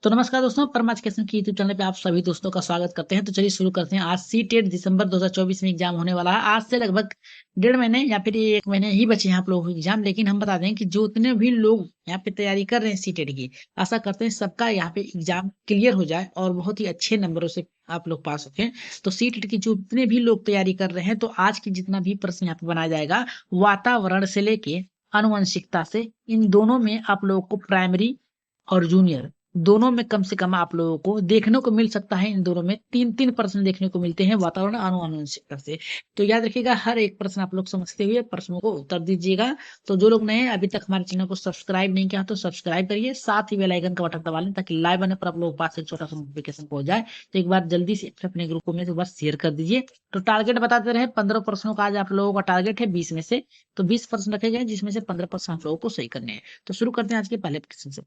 तो नमस्कार दोस्तों, परम एजुकेशन की यूट्यूब चैनल पे आप सभी दोस्तों का स्वागत करते हैं। तो चलिए शुरू करते हैं। आज सीटेट दिसंबर 2024 में एग्जाम होने वाला है। आज से लगभग 1.5 महीने या फिर 1 महीने ही बचे हैं आप लोगों को एग्जाम। लेकिन हम बता दें कि जो उतने भी लोग यहाँ पे तैयारी कर रहे हैं सीटेट की, आशा करते हैं सबका यहाँ पे एग्जाम क्लियर हो जाए और बहुत ही अच्छे नंबरों से आप लोग पास होते हैं। तो सीटेट की जो उतने भी लोग तैयारी कर रहे हैं, तो आज की जितना भी प्रश्न यहाँ पे बनाया जाएगा, वातावरण से लेके आनुवंशिकता से, इन दोनों में आप लोगों को प्राइमरी और जूनियर दोनों में कम से कम आप लोगों को देखने को मिल सकता है। इन दोनों में 3-3 प्रश्न देखने को मिलते हैं वातावरण आनुवंशिकता से। तो याद रखिएगा, हर एक प्रश्न आप लोग समझते हुए प्रश्नों को उत्तर दीजिएगा। तो जो लोग नए हैं, अभी तक हमारे चैनल को सब्सक्राइब नहीं किया तो सब्सक्राइब करिए, साथ ही बेल आइकन का बटन दबा लें ताकि लाइव आने पर आप लोगों के पास एक छोटा सा नोटिफिकेशन पहुंच जाए। तो एक बार जल्दी से अपने ग्रुप में एक बार शेयर कर दीजिए। तो टारगेट बताते रहे, 15 प्रश्नों का आज आप लोगों का टारगेट है 20 में से। तो 20 प्रश्न रखे गए जिसमें से 15 प्रश्न आप लोगों को सही करने हैं। तो शुरू करते हैं आज के पहले प्रश्न से।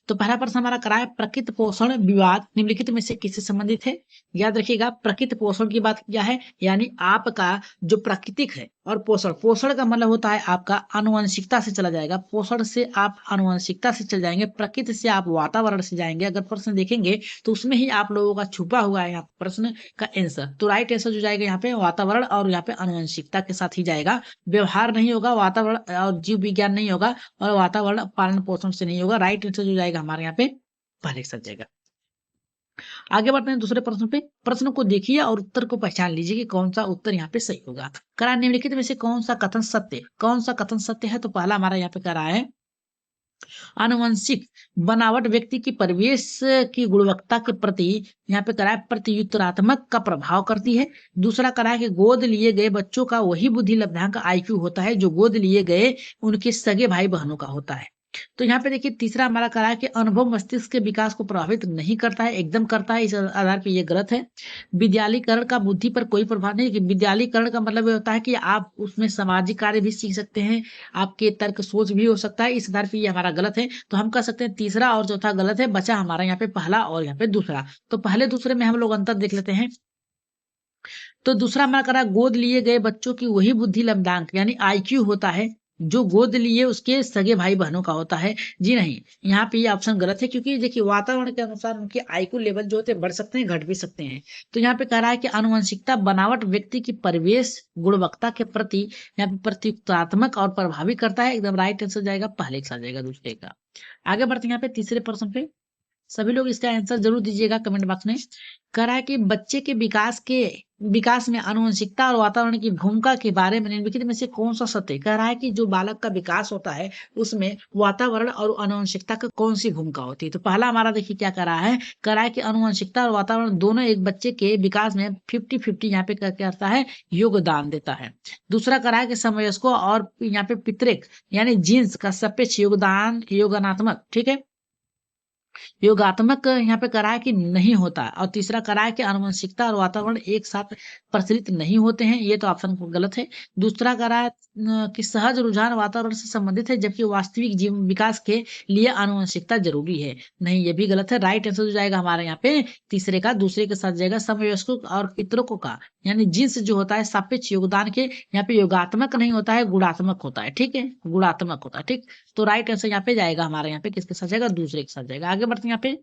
तो पहला प्रश्न हमारा करा है, प्रकृति पोषण विवाद निम्नलिखित में से किससे संबंधित है। याद रखिएगा, प्रकृति पोषण की बात किया है, यानी आपका जो प्राकृतिक है, और पोषण, पोषण का मतलब होता है आपका आनुवंशिकता से चला जाएगा। पोषण से आप आनुवंशिकता से चल जाएंगे, प्रकृति से आप वातावरण से जाएंगे। अगर प्रश्न देखेंगे तो उसमें ही आप लोगों का छुपा हुआ है यहाँ प्रश्न का आंसर। तो राइट आंसर जो जाएगा यहाँ पे वातावरण और यहाँ पे आनुवंशिकता के साथ ही जाएगा। व्यवहार नहीं होगा, वातावरण और जीव विज्ञान नहीं होगा, और वातावरण पालन पोषण से नहीं होगा। राइट आंसर जो जाएगा हमारे यहाँ पे पहले सच जाएगा। आगे बढ़ते हैं दूसरे प्रश्न पे। प्रश्न को देखिए और उत्तर को पहचान लीजिए कि कौन सा उत्तर यहाँ पे सही होगा। करा निम्नलिखित में से कौन सा कथन सत्य, कौन सा कथन सत्य है। तो पहला हमारा यहाँ पे करा है, आनुवंशिक बनावट व्यक्ति की परिवेश की गुणवत्ता के प्रति यहाँ पे करा है प्रत्युत्तरात्मक का प्रभाव करती है। दूसरा करा है कि गोद लिए गए बच्चों का वही बुद्धि लब्धांक आईक्यू होता है जो गोद लिए गए उनके सगे भाई बहनों का होता है। तो यहाँ पे देखिए तीसरा हमारा करा है कि अनुभव मस्तिष्क के विकास को प्रभावित नहीं करता है, एकदम करता है। इस आधार पे ये गलत है। विद्यालयीकरण का बुद्धि पर कोई प्रभाव नहीं। कि विद्यालयीकरण का मतलब ये होता है कि आप उसमें सामाजिक कार्य भी सीख सकते हैं, आपके तर्क सोच भी हो सकता है। इस आधार पे ये हमारा गलत है। तो हम कह सकते हैं तीसरा और चौथा गलत है, बचा हमारा यहाँ पे पहला और यहाँ पे दूसरा। तो पहले दूसरे में हम लोग अंतर देख लेते हैं। तो दूसरा हमारा करा, गोद लिए गए बच्चों की वही बुद्धि लब्धांक यानी आईक्यू होता है जो गोद लिए उसके सगे भाई बहनों का होता है। जी नहीं, यहाँ पे ये ऑप्शन गलत है, क्योंकि देखिए वातावरण के अनुसार उनके आईक्यू लेवल जो होते हैं बढ़ सकते हैं, घट भी सकते हैं। तो यहाँ पे कह रहा है कि आनुवंशिकता बनावट व्यक्ति की परिवेश गुणवत्ता के प्रति यहाँ पे प्रत्युत्तरात्मक और प्रभावी करता है। एकदम राइट आंसर जाएगा पहले के साथ जाएगा दूसरे का। आगे बढ़ते हैं यहाँ पे तीसरे प्रश्न पे। सभी लोग इसका आंसर जरूर दीजिएगा कमेंट बॉक्स में। कह रहा है कि बच्चे के विकास में आनुवंशिकता और वातावरण की भूमिका के बारे में निम्नलिखित में से कौन सा सत्य। कह रहा है कि जो बालक का विकास होता है उसमें वातावरण और आनुवंशिकता का कौन सी भूमिका होती है। तो पहला हमारा देखिए क्या कर रहा है, कह रहा है कि आनुवंशिकता और वातावरण दोनों एक बच्चे के विकास में 50-50 यहाँ पे क्या करता है, योगदान देता है। दूसरा कह रहा है कि समवयस्कों और यहाँ पे पितृक यानी जीन्स का सापेक्ष योगात्मक, ठीक है, योगात्मक यहाँ पे करा है कि नहीं होता। और तीसरा करा है कि आनुवंशिकता और वातावरण एक साथ प्रचलित नहीं होते हैं। ये तो ऑप्शन गलत है। दूसरा करा है कि सहज रुझान वातावरण से संबंधित है जबकि वास्तविक जीवन विकास के लिए आनुवंशिकता जरूरी है। नहीं, ये भी गलत है। राइट आंसर जो जाएगा हमारे यहाँ पे तीसरे का दूसरे के साथ जाएगा, समवयस्कों और पितरों का यानी जीन्स जो होता है सापेक्ष योगदान के यहाँ पे योगात्मक नहीं होता है, गुणात्मक होता है। ठीक है, गुणात्मक होता है। ठीक, तो राइट आंसर यहाँ पे जाएगा हमारे यहाँ पे किसके साथ जाएगा, दूसरे के साथ जाएगा। आगे बढ़ते हैं यहाँ पे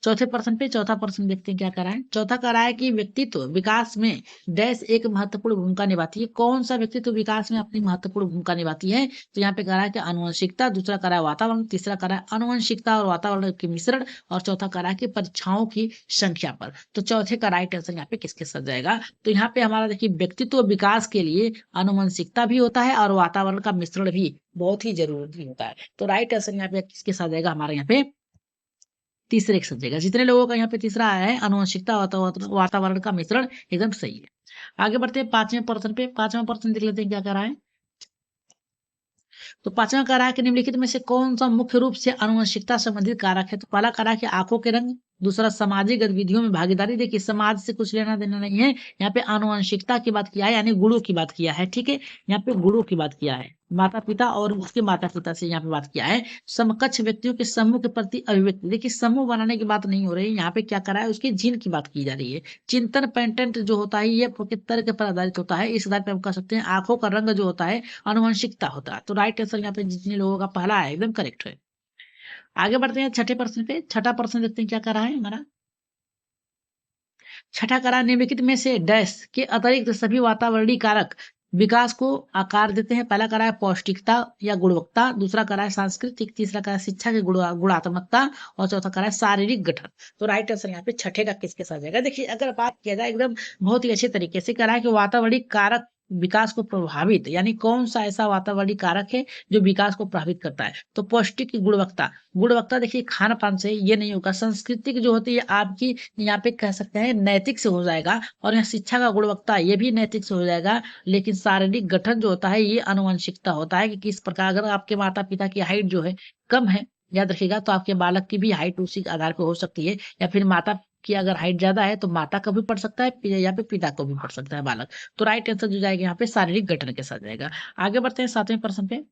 चौथे प्रश्न पे। चौथा प्रश्न देखते हैं क्या करा है। चौथा करा है कि व्यक्तित्व विकास में डैश एक महत्वपूर्ण भूमिका निभाती है। कौन सा व्यक्तित्व विकास में अपनी महत्वपूर्ण भूमिका निभाती है। तो यहाँ पे करा है कि आनुवंशिकता, दूसरा करा है वातावरण, तीसरा करा है आनुवंशिकता और वातावरण के मिश्रण, और चौथा करा है कि परीक्षाओं की संख्या पर। तो चौथे का राइट आंसर यहाँ पे किसके साथ जाएगा। तो यहाँ पे हमारा देखिए व्यक्तित्व विकास के लिए आनुवंशिकता भी होता है और वातावरण का मिश्रण भी बहुत ही जरूरी होता है। तो राइट आंसर यहाँ पे किसके साथ जाएगा, हमारे यहाँ पे तीसरे एक सब्जेक्ट है। जितने लोगों का यहाँ पे तीसरा आया है आनुवंशिकता वातावरण का मिश्रण, एकदम सही है। आगे बढ़ते हैं पांचवें प्रश्न पे। पांचवा प्रश्न देख लेते हैं क्या कर रहा है। तो पांचवा कह रहा है कि निम्नलिखित में से कौन सा मुख्य रूप से आनुवंशिकता संबंधित कारक है। तो पहला कह रहा है कि आंखों के रंग, दूसरा सामाजिक गतिविधियों में भागीदारी। देखिए समाज से कुछ लेना देना नहीं है, यहाँ पे आनुवंशिकता की बात किया है यानी गुणों की बात किया है। ठीक है, यहाँ पे गुणों की बात किया है, माता पिता और उसके माता पिता से यहाँ पे बात किया है। समकक्ष व्यक्तियों के समूह के प्रति अभिव्यक्ति। देखिए समूह बनाने की बात नहीं हो रही, यहाँ पे क्या करा है, उसके जीन की बात की जा रही है। चिंतन पेटेंट जो होता है ये तर्क पर आधारित होता है। इस आधार पर हम कह सकते हैं आंखों का रंग जो होता है आनुवंशिकता होता है। तो राइट आंसर यहाँ पे जितने लोगों का पहला है एकदम करेक्ट है। आगे बढ़ते हैं छठे प्रश्न पे। छठा प्रश्न देखते हैं क्या कर रहा है हमारा। छठा करा निम्नलिखित में से डैश के अतिरिक्त सभी वातावरणीय कारक विकास को आकार देते हैं। पहला करा है पौष्टिकता या गुणवत्ता, दूसरा करा है सांस्कृतिक, तीसरा करा है शिक्षा की गुणात्मकता और चौथा करा है शारीरिक गठन। तो राइट आंसर यहाँ पे छठे का किसके साथ जाएगा। देखिए अगर बात किया जाए एकदम बहुत ही अच्छे तरीके से करा है कि वातावरणीय कारक विकास को प्रभावित, यानी कौन सा ऐसा वातावरणीय कारक है जो विकास को प्रभावित करता है। तो पौष्टिक की गुणवत्ता, गुणवत्ता देखिए खान पान से ये नहीं होगा। संस्कृति जो होती है आपकी यहाँ पे कह सकते हैं नैतिक से हो जाएगा, और यहाँ शिक्षा का गुणवत्ता ये भी नैतिक से हो जाएगा। लेकिन शारीरिक गठन जो होता है ये आनुवंशिकता होता है कि किस प्रकार, अगर आपके माता पिता की हाइट जो है कम है, याद रखिएगा, तो आपके बालक की भी हाइट उसी आधार पर हो सकती है। या फिर माता की अगर हाइट ज्यादा है तो माता का भी पढ़ सकता है या फिर पिता को भी पढ़ सकता है बालक। तो राइट आंसर जो जाएगा यहाँ पे शारीरिक गठन के साथ जाएगा। आगे बढ़ते हैं सातवें प्रश्न पे।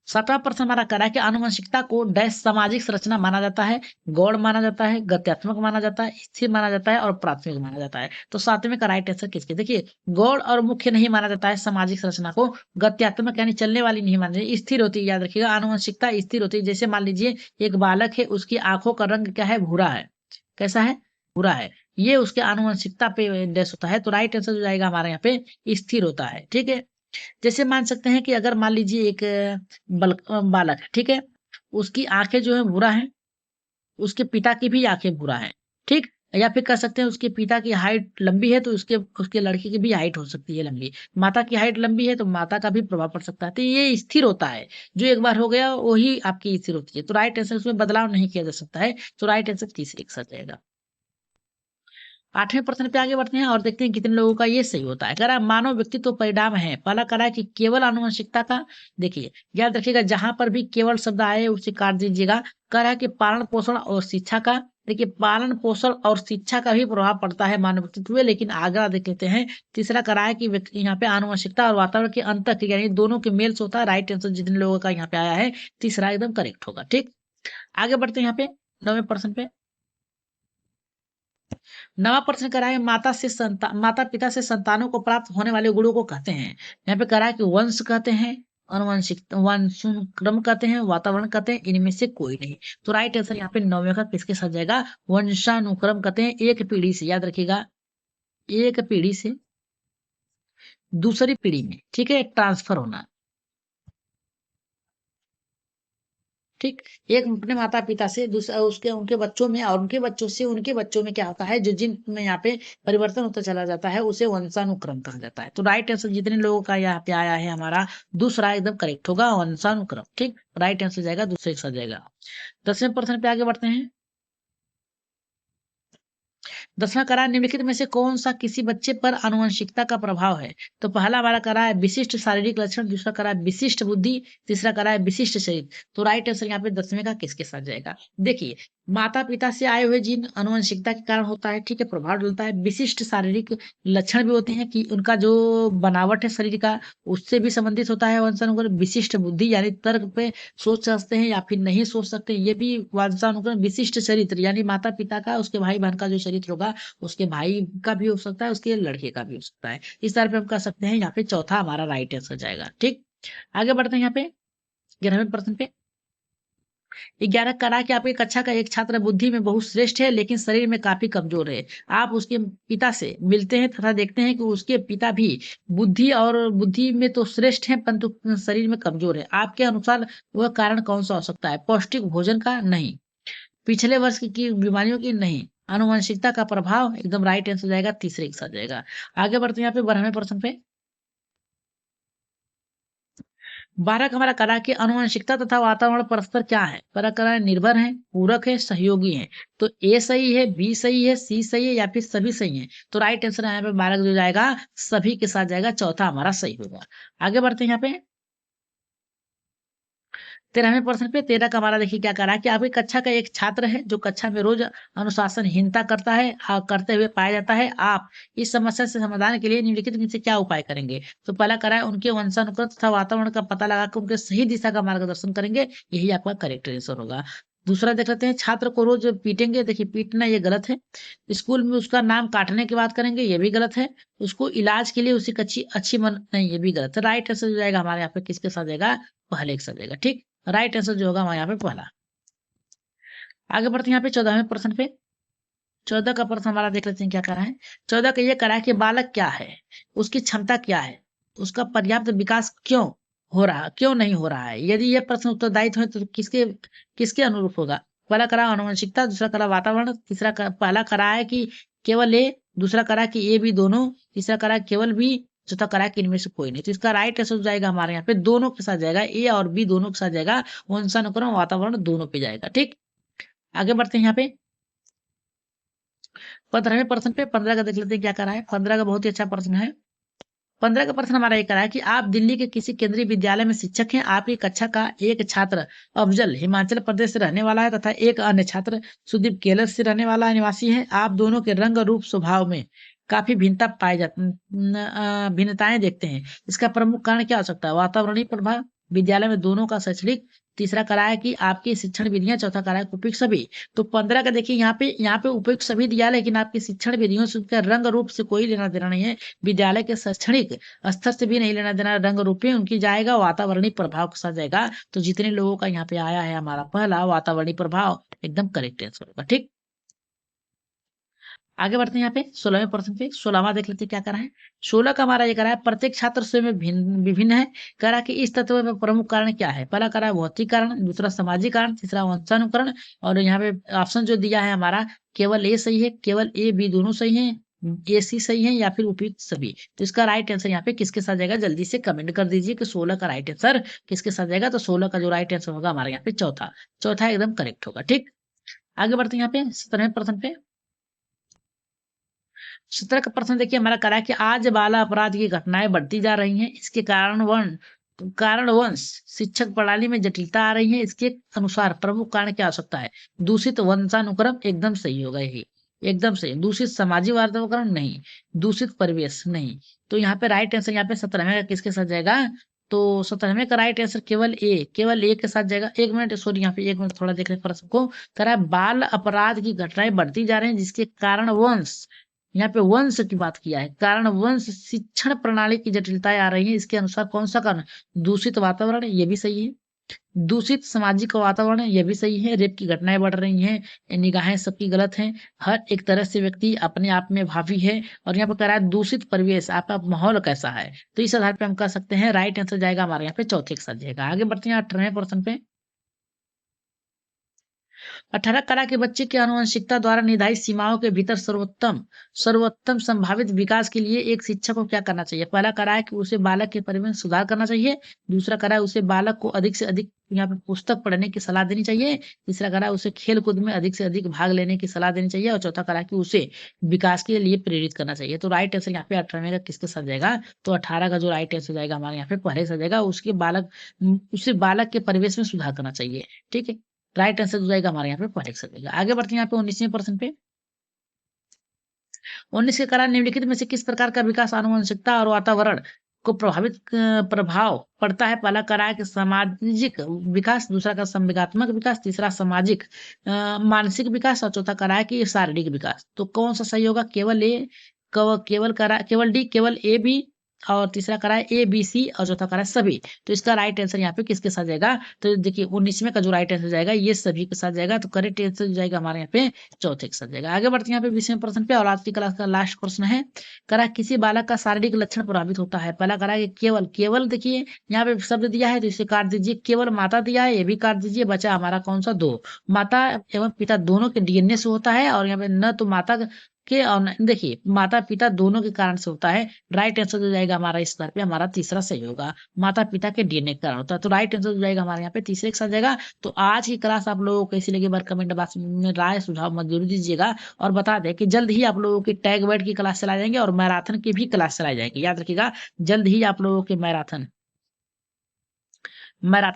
17% हमारा करा है कि आनुवंशिकता को डैश सामाजिक संरचना माना जाता है, गौड़ माना जाता है, गत्यात्मक माना जाता है, स्थिर माना जाता है और प्राथमिक माना जाता है। तो सातवें का राइट आंसर किसके, देखिए गौड़ और मुख्य नहीं माना जाता है सामाजिक संरचना को, गत्यात्मक यानी चलने वाली नहीं मानी जाती, स्थिर होती है। याद रखिएगा आनुवंशिकता स्थिर होती है। जैसे मान लीजिए एक बालक है, उसकी आंखों का रंग क्या है, भूरा है। कैसा है, भूरा है। ये उसके आनुवंशिकता पे डैश होता है। तो राइट आंसर जो जाएगा हमारे यहाँ पे स्थिर होता है। ठीक है। जैसे मान सकते हैं कि अगर मान लीजिए एक बालक है, ठीक है, उसकी आंखें जो है भूरा है, उसके पिता की भी आंखें भूरा है, ठीक। या फिर कह सकते हैं उसके पिता की हाइट लंबी है तो उसके उसके लड़के की भी हाइट हो सकती है लंबी। माता की हाइट लंबी है तो माता का भी प्रभाव पड़ सकता है। तो ये स्थिर होता है, जो एक बार हो गया वही आपकी स्थिर होती है। तो राइट आंसर, उसमें बदलाव नहीं किया जा सकता है। तो राइट आंसर तीसरे के साथ जाएगा। आठवें प्रश्न पे आगे बढ़ते हैं और देखते हैं कितने लोगों का ये सही होता है। कह रहा है मानव व्यक्तित्व परिणाम है। पहला कह रहा है कि केवल आनुवंशिकता का, देखिए याद रखिएगा जहां पर भी केवल शब्द आए उसे काट दीजिएगा। कह रहा है कि पालन पोषण और शिक्षा का, देखिए पालन पोषण और शिक्षा का भी प्रभाव पड़ता है मानव व्यक्तित्व में, लेकिन आगे देख लेते हैं। तीसरा कह रहा है कि यहाँ पे आनुवंशिकता और वातावरण की अंतःक्रिया यानी दोनों के मेल से होता है। राइट आंसर जितने लोगों का यहाँ पे आया है तीसरा एकदम करेक्ट होगा। ठीक, आगे बढ़ते हैं यहाँ पे 9वें प्रश्न पे। नवा प्रश्न करा है माता पिता से संतानों को प्राप्त होने वाले गुणों को कहते हैं। यहाँ पे करा है कि वंश कहते हैं, अनुवंशिक वंशानुक्रम कहते हैं, वातावरण कहते हैं, इनमें से कोई नहीं। तो राइट आंसर यहाँ पे 9वें का किसके साथ जाएगा, वंशानुक्रम कहते हैं। एक पीढ़ी से, याद रखिएगा, एक पीढ़ी से दूसरी पीढ़ी में, ठीक है, ट्रांसफर होना। ठीक, एक अपने माता पिता से दूसरा उसके उनके बच्चों में, और उनके बच्चों से उनके बच्चों में क्या होता है, जो जिन में यहाँ पे परिवर्तन होता चला जाता है उसे वंशानुक्रम कहा जाता है। तो राइट आंसर जितने लोगों का यहाँ पे आया है हमारा दूसरा एकदम करेक्ट होगा, वंशानुक्रम। ठीक, राइट आंसर जाएगा दूसरे के साथ जाएगा। 10वें प्रश्न पे आगे बढ़ते हैं। 10वां करा निम्नलिखित में से कौन सा किसी बच्चे पर आनुवंशिकता का प्रभाव है। तो पहला हमारा करा है विशिष्ट शारीरिक लक्षण, दूसरा करा है विशिष्ट बुद्धि, तीसरा करा है विशिष्ट शरीर। तो राइट आंसर यहाँ पे 10वें का किसके साथ जाएगा। देखिए माता पिता से आए हुए जीन आनुवंशिकता के कारण होता है, ठीक है, प्रभाव डालता है। विशिष्ट शारीरिक लक्षण भी होते हैं कि उनका जो बनावट है शरीर का उससे भी संबंधित होता है वंशानुक्रम। विशिष्ट बुद्धि यानी तर्क पे सोच सकते हैं या फिर नहीं सोच सकते, ये भी वंशानुक्रम। विशिष्ट चरित्र यानी माता पिता का, उसके भाई बहन का जो चरित्र होगा उसके भाई का भी हो सकता है, उसके लड़के का भी हो सकता है। इस तरह पे हम कह सकते हैं यहाँ पे चौथा हमारा राइट आंसर जाएगा। ठीक, आगे बढ़ते हैं यहाँ पे 11वें प्रश्न पे। 11 करा कि आपकी कक्षा का एक छात्र बुद्धि में बहुत श्रेष्ठ है लेकिन शरीर में काफी कमजोर है। आप उसके पिता से मिलते हैं तथा देखते हैं कि उसके पिता भी बुद्धि में तो श्रेष्ठ हैं परंतु शरीर में कमजोर है। आपके अनुसार वह कारण कौन सा हो सकता है। पौष्टिक भोजन का, नहीं। पिछले वर्ष की बीमारियों की, नहीं। आनुवंशिकता का प्रभाव, एकदम राइट आंसर जाएगा तीसरे के साथ जाएगा। आगे बढ़ते हैं यहाँ पे 12वें प्रश्न पे। 12 का हमारा करा कि आनुवंशिकता तथा वातावरण परस्पर क्या है। पहला करा है निर्भर है, पूरक है, सहयोगी है। तो ए सही है, बी सही है, सी सही है या फिर सभी सही है। तो राइट आंसर यहाँ पे 12 जो जाएगा सभी के साथ जाएगा, चौथा हमारा सही होगा। आगे बढ़ते हैं यहाँ पे 13वें प्रश्न पे। 13 का हमारा देखिए क्या करा है कि आपकी कक्षा का एक छात्र है जो कक्षा में रोज अनुशासनहीनता करता है, करते हुए पाया जाता है। आप इस समस्या से समाधान के लिए निम्नलिखित में से क्या उपाय करेंगे। तो पहला करा है उनके वंशानुक्रम तथा वातावरण का पता लगाकर उनके सही दिशा का मार्गदर्शन करेंगे, यही आपका करेक्ट आंसर होगा। दूसरा देख लेते हैं, छात्र को रोज पीटेंगे। देखिए पीटना ये गलत है। स्कूल में उसका नाम काटने की बात करेंगे, ये भी गलत है। उसको इलाज के लिए उसकी अच्छी अच्छी मन, नहीं, ये भी गलत है। राइट आंसर हो जाएगा हमारे यहाँ पे किसके साथ जाएगा, पहले के साथ जाएगा। ठीक, राइट आंसर जो होगा हमारे यहाँ पे पहला। आगे बढ़ते हैं यहाँ पे 14वें प्रश्न पे। 14 का प्रश्न हमारा देख लेते हैं क्या कह रहा है। 14 का ये कह रहा है कि बालक क्या है, उसकी क्षमता क्या है, उसका पर्याप्त विकास क्यों नहीं हो रहा है। यदि ये प्रश्न उत्तरदायित्व है तो किसके किसके अनुरूप होगा। पहला करा आनुवंशिकता, दूसरा करा वातावरण, पहला करा है कि केवल ए, दूसरा करा कि ए बी दोनों, तीसरा करा केवल बी, चौथा करा कि इनमें से कोई नहीं। तो इसका राइट आंसर जाएगा हमारे यहाँ पे दोनों के साथ जाएगा, ए और बी दोनों के साथ जाएगा, वंशानुक्रम वातावरण दोनों पे जाएगा। ठीक, आगे बढ़ते हैं यहाँ पे 15वें प्रश्न पे। 15 का देख लेते हैं क्या करा है। 15 का बहुत ही अच्छा प्रश्न है। 15 का प्रश्न हमारा ये करा है कि आप दिल्ली के किसी केंद्रीय विद्यालय में शिक्षक हैं। आपकी कक्षा का एक छात्र अफजल हिमाचल प्रदेश से रहने वाला है तथा एक अन्य छात्र सुदीप केरल से रहने वाला निवासी है। आप दोनों के रंग रूप स्वभाव में काफी भिन्नता पाई जाती भिन्नताएं देखते हैं। इसका प्रमुख कारण क्या हो सकता है। वातावरणीय प्रभाव, विद्यालय में दोनों का शैक्षणिक, तीसरा करा है कि आपकी शिक्षण विधियां, चौथा करा है उपयुक्त सभी। तो 15 का देखिए यहाँ पे उपयुक्त सभी दिया, लेकिन आपकी शिक्षण विधियों से उनका रंग रूप से कोई लेना देना नहीं है। विद्यालय के शैक्षणिक स्तर से भी नहीं लेना देना, रंग रूप में उनकी जाएगा, वातावरणीय प्रभाव के साथ जाएगा। तो जितने लोगों का यहाँ पे आया है हमारा पहला वातावरणीय प्रभाव एकदम करेक्ट आंसर होगा। ठीक, आगे बढ़ते हैं यहाँ पे 16वें प्रश्न पे। 16वां देख लेते हैं क्या करा है। 16 का हमारा ये करा है प्रत्येक छात्र स्वयं में विभिन्न है। करा कि इस तत्व में प्रमुख कारण क्या है। पहला करा है भौतिक कारण, दूसरा सामाजिक कारण, तीसरा वंशानुकरण, और यहाँ पे ऑप्शन जो दिया है हमारा केवल ए सही है, केवल ए बी दोनों सही है, ए सी सही है, या फिर उपयुक्त सभी। तो इसका राइट आंसर यहाँ पे किसके साथ जाएगा, जल्दी से कमेंट कर दीजिए कि 16 का राइट आंसर किसके साथ जाएगा। तो 16 का जो राइट आंसर होगा हमारे यहाँ पे चौथा, चौथा एकदम करेक्ट होगा। ठीक, आगे बढ़ते हैं यहाँ पे 17वें प्रश्न पे। 17 का प्रश्न देखिए हमारा करा है कि आज बाल अपराध की घटनाएं बढ़ती जा रही हैं। इसके कारणवश शिक्षक प्रणाली में जटिलता आ रही है। इसके अनुसार प्रमुख कारण क्या हो सकता है। दूषित वंशानुक्रम एकदम सही होगा, यही एकदम सही। दूषित सामाजिक वातावरण नहीं, दूषित परिवेश नहीं। तो यहाँ पे राइट आंसर यहाँ पे 17वें का किसके साथ जाएगा। तो 17वें का राइट आंसर केवल ए के साथ जाएगा। एक मिनट सॉरी, यहाँ पे एक मिनट थोड़ा देख रहे प्रश्न को। करा बाल अपराध की घटनाएं बढ़ती जा रही हैं जिसके कारण वंश, यहाँ पे वंश की बात किया है, कारण वंश शिक्षण प्रणाली की जटिलताएं आ रही है। इसके अनुसार कौन सा कारण, दूषित वातावरण, ये भी सही है। दूषित सामाजिक वातावरण, ये भी सही है। रेप की घटनाएं बढ़ रही हैं, निगाहें सबकी गलत हैं, हर एक तरह से व्यक्ति अपने आप में भावी है। और यहाँ पे कह रहा है दूषित परिवेश, आपका माहौल कैसा है। तो इस आधार पे हम कह सकते हैं राइट आंसर जाएगा हमारे यहाँ पे चौथे के साथ जाएगा। आगे बढ़ते हैं 18वें प्रश्न पे। 18 कला के बच्चे की आनुवंशिकता द्वारा निर्धारित सीमाओं के भीतर सर्वोत्तम संभावित विकास के लिए एक शिक्षक को क्या करना चाहिए। पहला करा है कि उसे बालक के परिवेश में सुधार करना चाहिए, दूसरा करा है उसे बालक को अधिक से अधिक यहाँ पे पुस्तक पढ़ने की सलाह देनी चाहिए, तीसरा करा है उसे खेल कूद में अधिक से अधिक भाग लेने की सलाह देनी चाहिए, और चौथा करा है कि उसे विकास के लिए प्रेरित करना चाहिए। तो राइट आंसर यहाँ पे 18वें का किसके साथ जाएगा। तो 18 का जो राइट आंसर जाएगा हमारे यहाँ पे पहले से जाएगा, उसे बालक के परिवेश में सुधार करना चाहिए। ठीक है, राइट आंसर हो जाएगा हमारे यहाँ पे पहले से जाएगा। आगे बढ़ते हैं यहाँ पे 19वें प्रश्न पे। 19 के कारण निम्नलिखित में से किस प्रकार का विकास आनुवंशिकता और वातावरण को प्रभाव पड़ता है। पहला करा है कि सामाजिक विकास, दूसरा का संवेगात्मक विकास, तीसरा सामाजिक मानसिक विकास, और चौथा करा है कि शारीरिक विकास। तो कौन सा सही होगा, केवल डी, केवल ए बी, और तीसरा करा है ए बी सी, और चौथा करा है सभी। तो इसका राइट आंसर यहाँ पे किसके साथ जाएगा। तो देखिए 19वें का जो राइट आंसर जाएगा ये सभी के साथ जाएगा। तो करेक्ट आंसर जाएगा हमारे यहाँ पे चौथे के साथ जाएगा। आगे बढ़ते हैं यहाँ पे 20वें प्रश्न पे, और आज की क्लास का लास्ट प्रश्न है। करा किसी बालक का शारीरिक लक्षण प्रभावित होता है। पहला करा कि केवल देखिए यहाँ पे शब्द दिया है तो इसे काट दीजिए। केवल माता दिया है, ये भी काट दीजिए। बचा हमारा कौन सा, दो। माता एवं पिता दोनों के डीएनए से होता है, और यहाँ पे न तो माता के और देखिए माता पिता दोनों के कारण से होता है। राइट आंसर हो जाएगा हमारा इस बार पे हमारा तीसरा सही होगा, माता पिता के डीएनए के कारण होता है। तो राइट आंसर हो जाएगा हमारे यहाँ पे तीसरे के साथ जाएगा। तो आज की क्लास आप लोगों को कैसी लगी बार कमेंट बॉक्स में राय सुझाव मत जरूर दीजिएगा, और बता दें कि जल्द ही आप लोगों की टैग वर्ड की क्लास चलाए जाएंगे और मैराथन की भी क्लास चलाई जाएगी। याद रखिएगा जल्द ही आप लोगों के मैराथन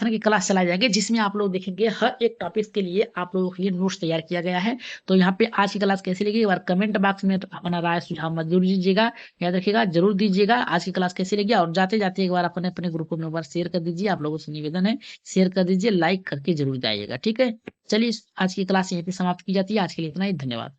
की क्लास चलाई जाएगी, जिसमें आप लोग देखेंगे हर एक टॉपिक के लिए आप लोगों के लिए नोट्स तैयार किया गया है। तो यहाँ पे आज की क्लास कैसी लगी एक बार कमेंट बॉक्स में अपना राय सुझाव मत जरूर दीजिएगा, याद रखिएगा जरूर दीजिएगा आज की क्लास कैसी लगी। और जाते जाते एक बार अपने अपने ग्रुपों में एक बार शेयर कर दीजिए, आप लोगों से निवेदन है शेयर कर दीजिए, लाइक करके जरूर जाइएगा। ठीक है, चलिए आज की क्लास यहीं पे समाप्त की जाती है। आज के लिए इतना ही, धन्यवाद।